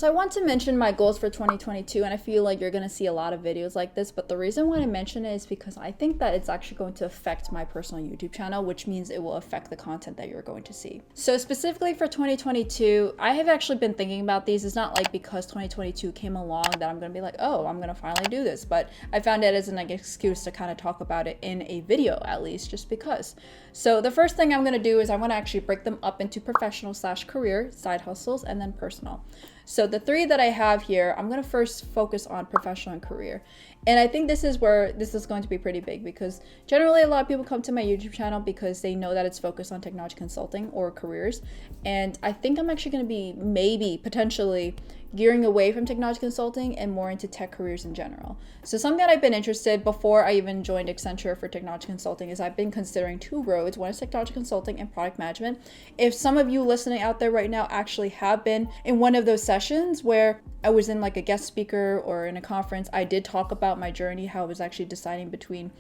So I want to mention my goals for 2022, and I feel like you're going to see a lot of videos like this, but the reason why I mention it is because I think that it's actually going to affect my personal YouTube channel, which means it will affect the content that you're going to see. So specifically for 2022, I have actually been thinking about these. It's not like because 2022 came along that I'm going to be like, oh, I'm going to finally do this, but I found it as an excuse to kind of talk about it in a video, at least, just because. So the first thing I'm going to do is I want to actually break them up into professional/career, side hustles, and then personal. So the three that I have here, I'm going to first focus on professional and career. And I think this is where this is going to be pretty big, because generally a lot of people come to my YouTube channel because they know that it's focused on technology consulting or careers. And I think I'm actually going to be maybe potentially gearing away from technology consulting and more into tech careers in general. So something that I've been interested before I even joined Accenture for technology consulting is I've been considering two roads. One is technology consulting and product management. If some of you listening out there right now actually have been in one of those sessions where I was in like a guest speaker or in a conference, I did talk about my journey, how I was actually deciding between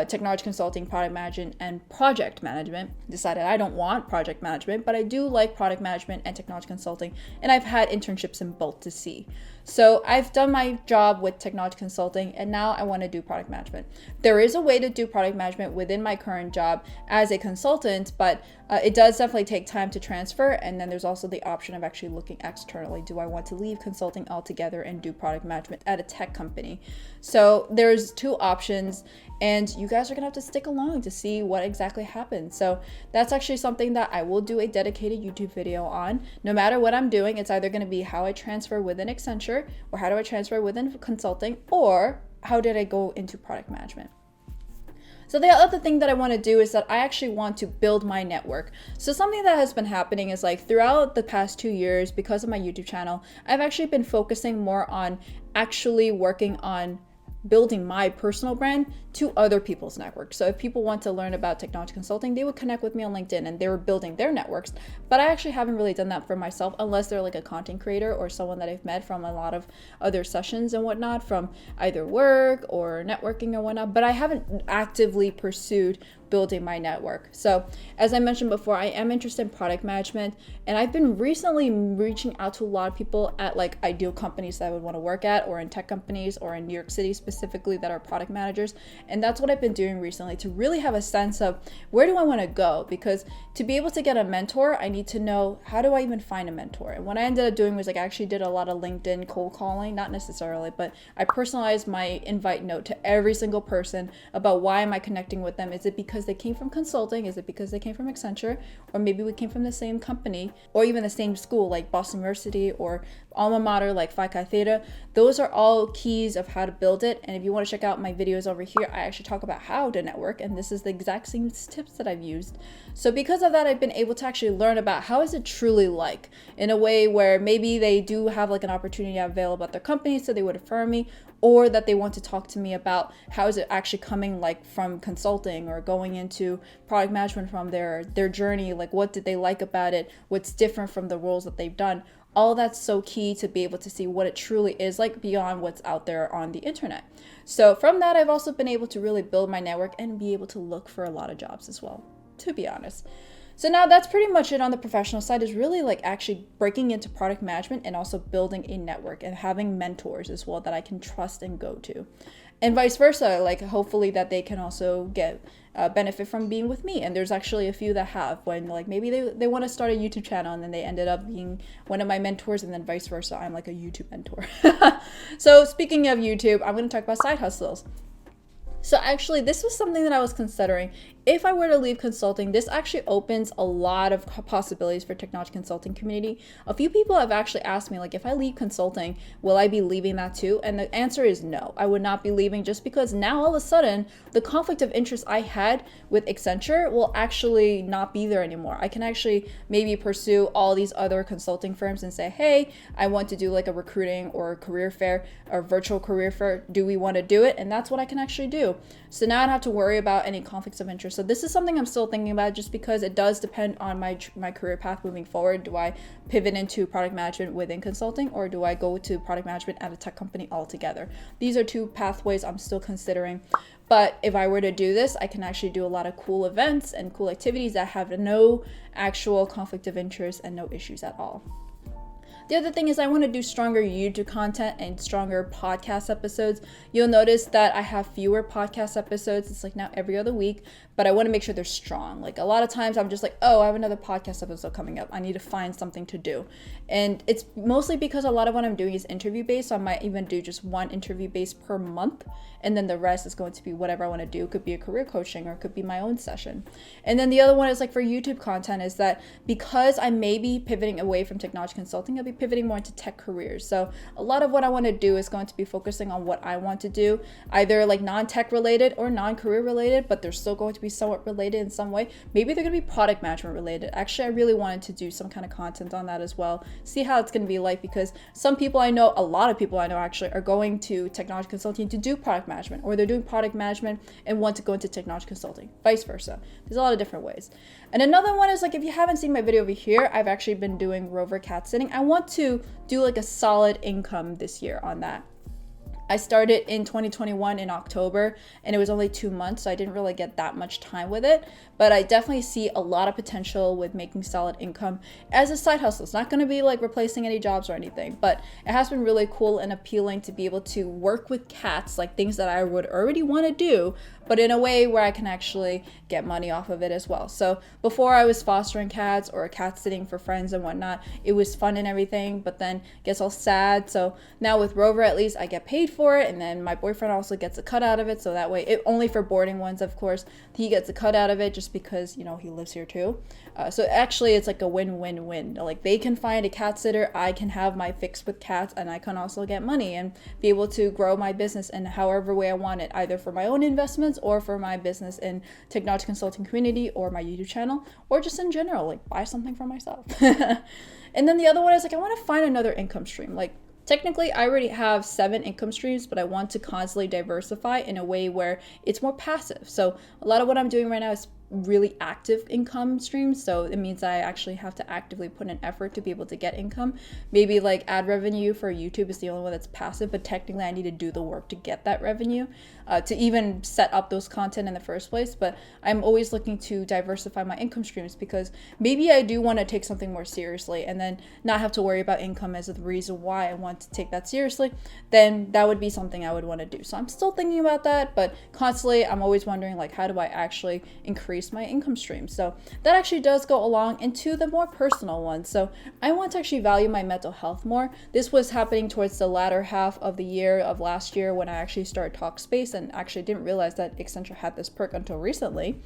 technology consulting, product management, and project management. Decided I don't want project management, but I do like product management and technology consulting, and I've had internships in both to see. So I've done my job with technology consulting, and now I want to do product management. There is a way to do product management within my current job as a consultant, but it does definitely take time to transfer. And then there's also the option of actually looking externally. Do I want to leave consulting altogether and do product management at a tech company? So there's two options, and you guys are gonna have to stick along to see what exactly happens. So that's actually something that I will do a dedicated YouTube video on. No matter what I'm doing, it's either gonna be how I transfer within Accenture, or how do I transfer within consulting, or how did I go into product management. So the other thing that I want to do is that I actually want to build my network. So something that has been happening is like throughout the past 2 years, because of my YouTube channel, I've actually been focusing more on actually working on building my personal brand to other people's networks. So if people want to learn about technology consulting, they would connect with me on LinkedIn and they were building their networks. But I actually haven't really done that for myself, unless they're like a content creator or someone that I've met from a lot of other sessions and whatnot, from either work or networking or whatnot. But I haven't actively pursued building my network. So as I mentioned before, I am interested in product management, and I've been recently reaching out to a lot of people at like ideal companies that I would want to work at, or in tech companies, or in New York City specifically, that are product managers. And that's what I've been doing recently, to really have a sense of where do I want to go, because to be able to get a mentor, I need to know, how do I even find a mentor? And what I ended up doing was like, I actually did a lot of LinkedIn cold calling, not necessarily, but I personalized my invite note to every single person about why am I connecting with them. Is it because they came from consulting? Is it because they came from Accenture? Or maybe we came from the same company, or even the same school like Boston University, or alma mater like Phi Chi Theta. Those are all keys of how to build it. And if you want to check out my videos over here, I actually talk about how to network, and this is the exact same tips that I've used. So because of that, I've been able to actually learn about how is it truly like, in a way where maybe they do have like an opportunity available at their company, so they would refer me, or that they want to talk to me about how is it actually coming like from consulting or going into product management from their journey, like what did they like about it, what's different from the roles that they've done. All that's so key to be able to see what it truly is like beyond what's out there on the internet. So from that, I've also been able to really build my network and be able to look for a lot of jobs as well, to be honest. So now that's pretty much it on the professional side, is really like actually breaking into product management and also building a network and having mentors as well that I can trust and go to. And vice versa, like hopefully that they can also get benefit from being with me. And there's actually a few that have, when like maybe they want to start a YouTube channel and then they ended up being one of my mentors, and then vice versa, I'm like a YouTube mentor. So speaking of YouTube, I'm going to talk about side hustles. So actually, this was something that I was considering. If I were to leave consulting, this actually opens a lot of possibilities for technology consulting community. A few people have actually asked me, like, if I leave consulting, will I be leaving that too? And the answer is no, I would not be leaving, just because now all of a sudden the conflict of interest I had with Accenture will actually not be there anymore. I can actually maybe pursue all these other consulting firms and say, hey, I want to do like a recruiting or a career fair or virtual career fair. Do we want to do it? And that's what I can actually do. So now I don't have to worry about any conflicts of interest. So this is something I'm still thinking about, just because it does depend on my career path moving forward. Do I pivot into product management within consulting, or do I go to product management at a tech company altogether? These are two pathways I'm still considering. But if I were to do this, I can actually do a lot of cool events and cool activities that have no actual conflict of interest and no issues at all. The other thing is I want to do stronger YouTube content and stronger podcast episodes. You'll notice that I have fewer podcast episodes. It's like now every other week, but I want to make sure they're strong. Like a lot of times I'm just like, oh, I have another podcast episode coming up. I need to find something to do. And it's mostly because a lot of what I'm doing is interview based. So I might even do just one interview based per month. And then the rest is going to be whatever I want to do. It could be a career coaching or it could be my own session. And then the other one is like for YouTube content is that because I may be pivoting away from technology consulting, I'll be pivoting more into tech careers. So a lot of what I want to do is going to be focusing on what I want to do, either like non-tech related or non-career related, but they're still going to be somewhat related in some way. Maybe they're going to be product management related. Actually, I really wanted to do some kind of content on that as well. See how it's going to be like, because some people I know, a lot of people I know actually are going to technology consulting to do product management, or they're doing product management and want to go into technology consulting, vice versa. There's a lot of different ways. And another one is like, if you haven't seen my video over here, I've actually been doing rover cat sitting. I want to do like a solid income this year on that. I started in 2021 in October, and it was only 2 months, so I didn't really get that much time with it. But I definitely see a lot of potential with making solid income as a side hustle. It's not going to be like replacing any jobs or anything, but it has been really cool and appealing to be able to work with cats, like things that I would already want to do, but in a way where I can actually get money off of it as well. So before I was fostering cats or cat sitting for friends and whatnot, it was fun and everything, but then it gets all sad. So now with Rover, at least I get paid for it, and then my boyfriend also gets a cut out of it. So that way, it only for boarding ones, of course, he gets a cut out of it just because, you know, he lives here too. So actually it's like a win-win-win. Like they can find a cat sitter, I can have my fix with cats, and I can also get money and be able to grow my business in however way I want it, either for my own investments or for my business in technology consulting community or my YouTube channel, or just in general, like buy something for myself. And then the other one is like, I want to find another income stream. Like technically I already have 7 income streams, but I want to constantly diversify in a way where it's more passive. So a lot of what I'm doing right now is really active income streams, so it means I actually have to actively put in effort to be able to get income. Maybe like ad revenue for YouTube is the only one that's passive, but technically I need to do the work to get that revenue, to even set up those content in the first place. But I'm always looking to diversify my income streams, because maybe I do want to take something more seriously and then not have to worry about income as the reason why I want to take that seriously. Then that would be something I would want to do. So I'm still thinking about that, but constantly I'm always wondering, like, how do I actually increase my income stream? So that actually does go along into the more personal ones. So I want to actually value my mental health more. This was happening towards the latter half of the year of last year when I actually started Talkspace, and actually didn't realize that Accenture had this perk until recently.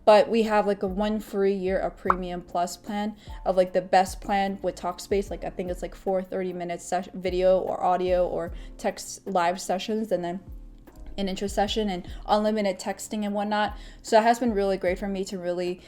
But we have like a 1 free year of premium plus plan of like the best plan with Talkspace. Like I think it's like 4 30-minute video or audio or text live sessions, and then an intro session and unlimited texting and whatnot. So it has been really great for me to really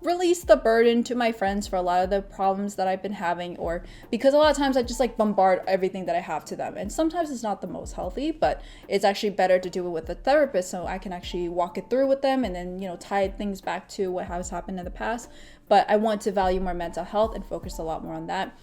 release the burden to my friends for a lot of the problems that I've been having, or because a lot of times I just like bombard everything that I have to them, and sometimes it's not the most healthy, but it's actually better to do it with a therapist so I can actually walk it through with them and then, you know, tie things back to what has happened in the past. But I want to value more mental health and focus a lot more on that.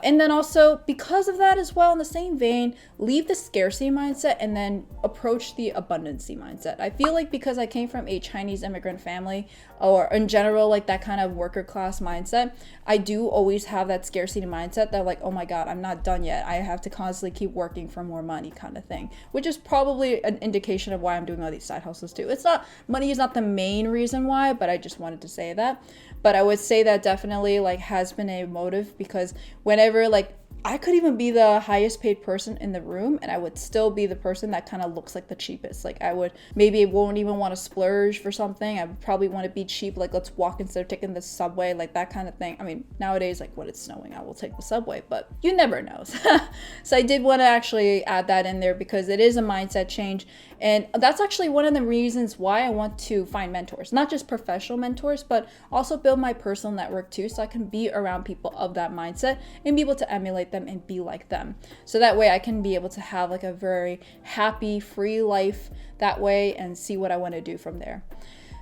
And then also, because of that as well, in the same vein, leave the scarcity mindset and then approach the abundancy mindset. I feel like because I came from a Chinese immigrant family, or in general, like that kind of worker class mindset, I do always have that scarcity mindset that like, oh my God, I'm not done yet. I have to constantly keep working for more money kind of thing, which is probably an indication of why I'm doing all these side hustles too. It's not, money is not the main reason why, but I just wanted to say that. But I would say that definitely like has been a motive, because whenever like I could even be the highest paid person in the room and I would still be the person that kind of looks like the cheapest. Like I would maybe won't even want to splurge for something. I would probably want to be cheap, like let's walk instead of taking the subway, like that kind of thing. I mean, nowadays, like when it's snowing, I will take the subway, but you never know. So I did want to actually add that in there because it is a mindset change. And that's actually one of the reasons why I want to find mentors, not just professional mentors, but also build my personal network too, so I can be around people of that mindset and be able to emulate them and be like them. So that way I can be able to have like a very happy, free life that way and see what I want to do from there.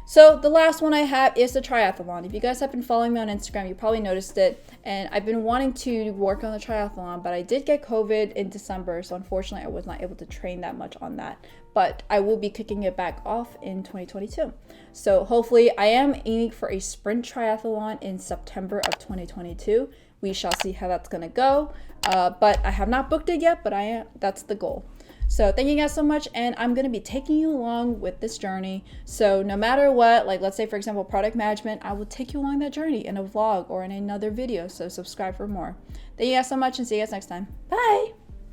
So the last one I have is the triathlon. If you guys have been following me on Instagram, you probably noticed it. And I've been wanting to work on the triathlon, but I did get COVID in December. So unfortunately, I was not able to train that much on that. But I will be kicking it back off in 2022. So hopefully I am aiming for a sprint triathlon in September of 2022. We shall see how that's going to go. But I have not booked it yet, but that's the goal. So thank you guys so much, and I'm going to be taking you along with this journey. So no matter what, like let's say for example product management, I will take you along that journey in a vlog or in another video. So subscribe for more. Thank you guys so much, and see you guys next time. Bye.